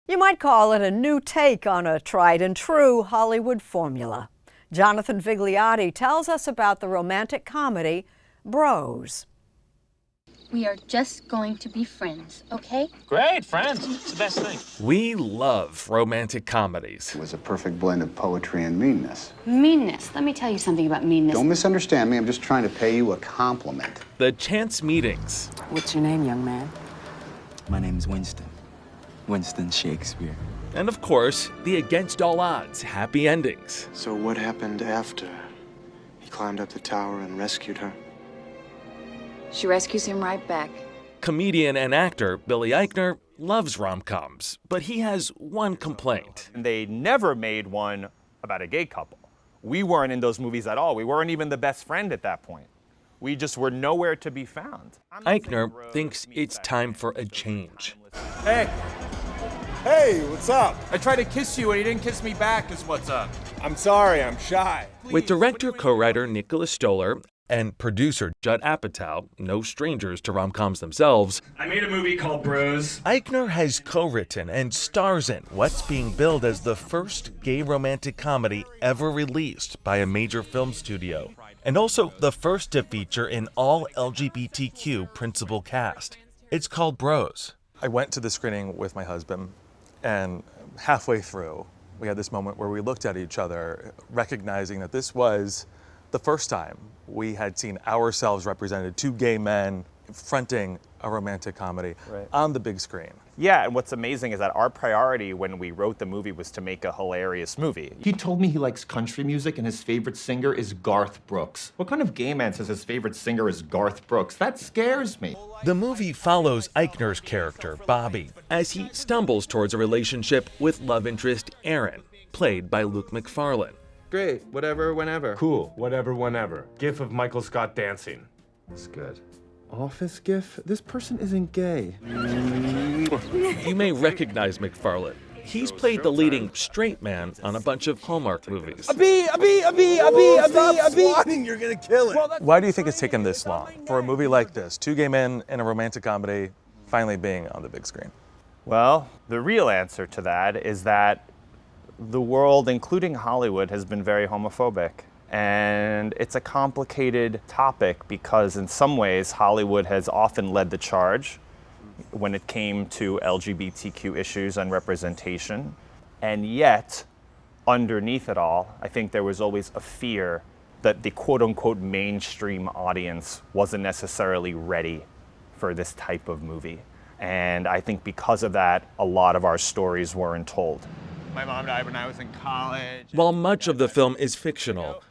You might call it a new take on a tried and true Hollywood formula. Jonathan Vigliotti tells us about the romantic comedy Bros. We are just going to be friends, okay? Great, friends. It's the best thing. We love romantic comedies. It was a perfect blend of poetry and meanness. Meanness. Let me tell you something about meanness. Don't misunderstand me. I'm just trying to pay you a compliment. The chance meetings. What's your name, young man? My name's Winston. Winston Shakespeare. And of course, the against all odds happy endings. So what happened after? He climbed up the tower and rescued her. She rescues him right back. Comedian and actor Billy Eichner loves rom-coms, but he has one complaint. They never made one about a gay couple. We weren't in those movies at all. We weren't even the best friend at that point. We just were nowhere to be found. Eichner thinks it's time for a change. Hey! Hey, what's up? I tried to kiss you and you didn't kiss me back is what's up. I'm sorry, I'm shy. With director, co-writer Nicholas Stoller and producer Judd Apatow, no strangers to rom-coms themselves, I made a movie called Bros. Eichner has co-written and stars in what's being billed as the first gay romantic comedy ever released by a major film studio, and also the first to feature an all-LGBTQ principal cast. It's called Bros. I went to the screening with my husband, and halfway through, we had this moment where we looked at each other, recognizing that this was the first time we had seen ourselves represented, two gay men fronting a romantic comedy on the big screen. Yeah, and what's amazing is that our priority when we wrote the movie was to make a hilarious movie. He told me he likes country music and his favorite singer is Garth Brooks. What kind of gay man says his favorite singer is Garth Brooks? That scares me. The movie follows Eichner's character, Bobby, as he stumbles towards a relationship with love interest Aaron, played by Luke McFarlane. Great, whatever, whenever. Cool, whatever, whenever. GIF of Michael Scott dancing. It's good. Office gif? This person isn't gay. You may recognize McFarlane. He's played the leading straight man on a bunch of Hallmark movies. Stop swatting, you're gonna kill it. Why do you think it's taken this long for a movie like this, two gay men in a romantic comedy, finally being on the big screen? Well, the real answer to that is that the world, including Hollywood, has been very homophobic. And it's a complicated topic because in some ways Hollywood has often led the charge when it came to LGBTQ issues and representation. And yet, underneath it all, I think there was always a fear that the quote-unquote mainstream audience wasn't necessarily ready for this type of movie. And I think because of that, a lot of our stories weren't told. My mom died when I was in college. While much of the film is fictional,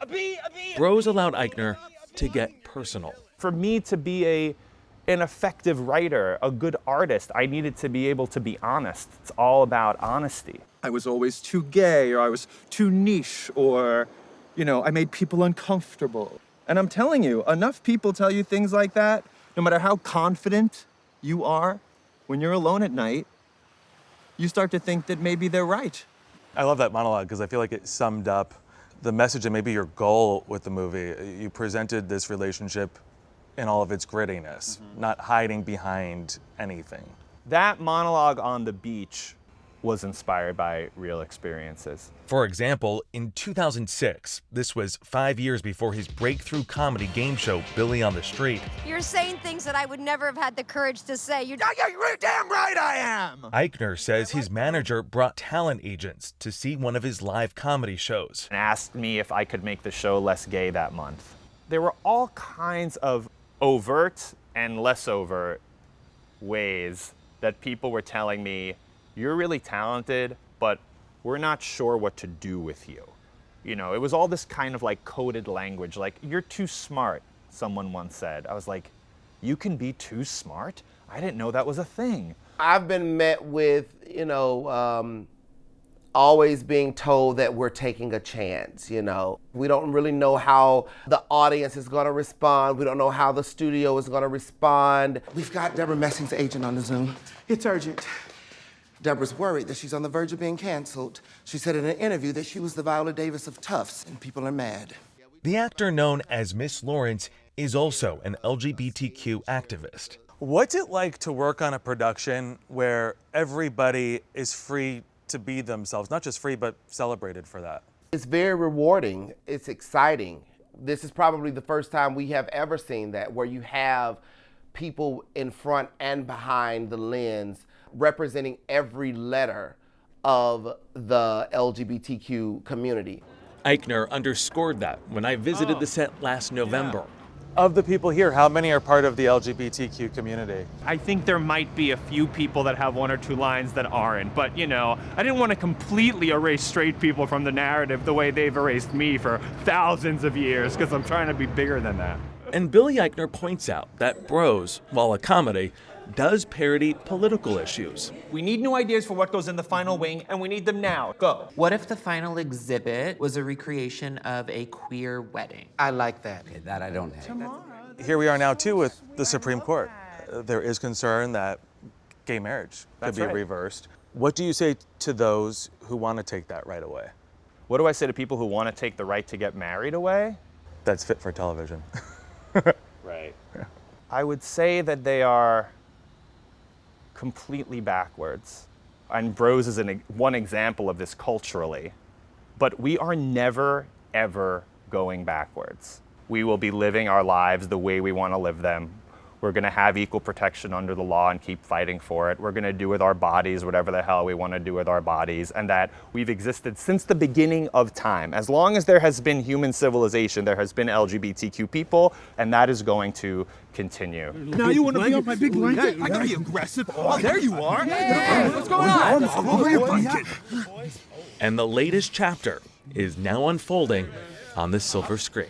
Bros allowed Eichner to get personal. For me to be an effective writer, a good artist, I needed to be able to be honest. It's all about honesty. I was always too gay, or I was too niche, or, I made people uncomfortable. And I'm telling you, enough people tell you things like that, no matter how confident you are, when you're alone at night, you start to think that maybe they're right. I love that monologue because I feel like it summed up the message and maybe your goal with the movie. You presented this relationship in all of its grittiness, not hiding behind anything. That monologue on the beach was inspired by real experiences. For example, in 2006, this was 5 years before his breakthrough comedy game show, Billy on the Street. You're saying things that I would never have had the courage to say. You're damn right I am! Eichner says his manager brought talent agents to see one of his live comedy shows. And asked me if I could make the show less gay that month. There were all kinds of overt and less overt ways that people were telling me, you're really talented, but we're not sure what to do with you. It was all this kind of like coded language, like, you're too smart, someone once said. I was like, you can be too smart? I didn't know that was a thing. I've been met with, always being told that we're taking a chance, We don't really know how the audience is gonna respond. We don't know how the studio is gonna respond. We've got Deborah Messing's agent on the Zoom. It's urgent. Deborah's worried that she's on the verge of being canceled. She said in an interview that she was the Viola Davis of Tufts, and people are mad. The actor known as Miss Lawrence is also an LGBTQ activist. What's it like to work on a production where everybody is free to be themselves? Not just free, but celebrated for that. It's very rewarding. It's exciting. This is probably the first time we have ever seen that, where you have people in front and behind the lens representing every letter of the LGBTQ community. Eichner underscored that when I visited the set last November. Of the people here, how many are part of the LGBTQ community? I think there might be a few people that have one or two lines that aren't, but you know, I didn't want to completely erase straight people from the narrative the way they've erased me for thousands of years, because I'm trying to be bigger than that. And Billy Eichner points out that Bros, while a comedy, does parody political issues. We need new ideas for what goes in the final wing, and we need them now. Go. What if the final exhibit was a recreation of a queer wedding? I like that. Okay, that I don't have. Here we are now too with the Supreme Court. There is concern that gay marriage could be reversed. What do you say to those who want to take that right away? What do I say to people who want to take the right to get married away? That's fit for television. Right. I would say that they are completely backwards. And Bros is one example of this culturally. But we are never, ever going backwards. We will be living our lives the way we want to live them. We're going to have equal protection under the law and keep fighting for it. We're going to do with our bodies whatever the hell we want to do with our bodies, and that we've existed since the beginning of time. As long as there has been human civilization, there has been LGBTQ people, and that is going to continue. Now you want to be on my big blanket? I gotta be aggressive. Oh, there you are. Hey, what's going on? Over your blanket. And the latest chapter is now unfolding on the silver screen.